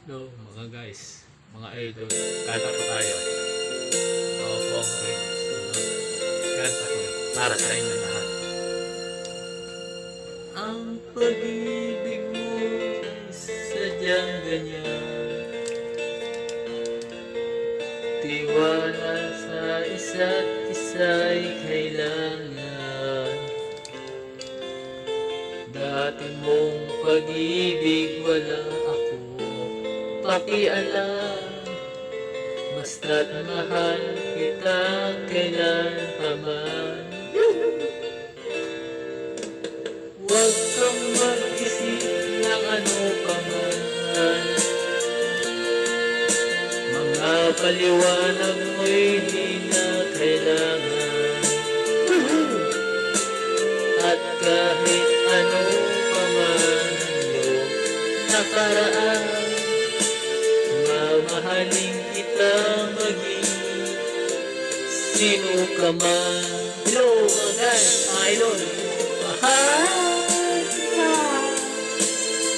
Hello mga guys, mga idol, kanta po tayo. Ako po ang kanta ko para sa inyo lahat. Ang pag-ibig mo sadyang ganyan, tiwala sa isa't isa'y kailangan. Dati mong pag-ibig wala ako pakialam, basta't mahal kita kailan pa man. Huwag kang mag-isip ng ano pa man, mga paliwanag mo'y di na kailangan. At kahit ano pa man yung nakaraan, mamahalin kita maging sino ka man. Hello mga guys, mga idol, mahal kita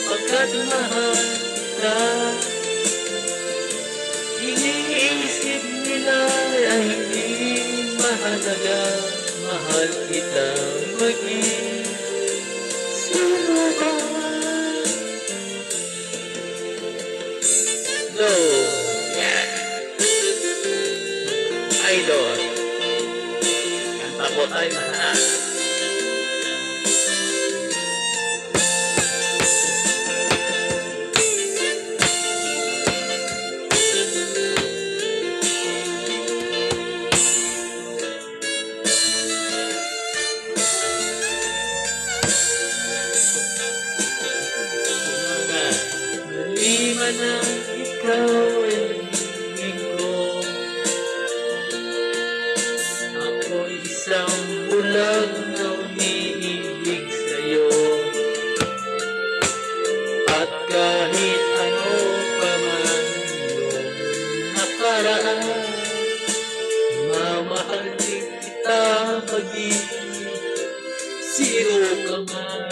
pagkat mahal kita. Iniisip nila ay hindi mahalaga, mahal kita maging sino ka man. Hello, yeah. Idol, kanta po tayo lahat. Maliban na ikaw ay nagiging ko, ako'y isang bulag na umiibig sa'yo. At kahit ano pa man yung nakaraan, mamahal din kita maging sino ka man.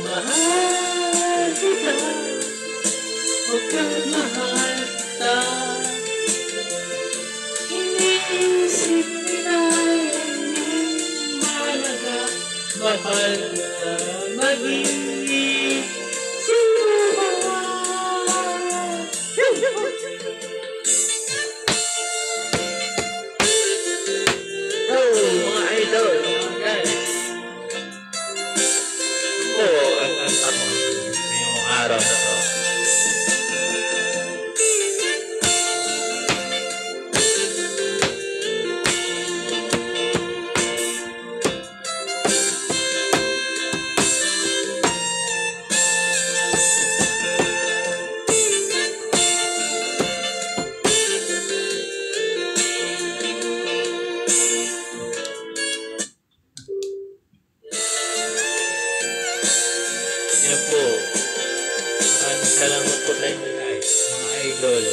Mahal kita pagkat mahal kita. Iniisip nila hindi mahalaga, mahal kita maging sino ka man. Oh mga idol, mga guys, ang kanta ko ngayong araw na to. Yan po. Maraming salamat po sa inyo guys, mga idol.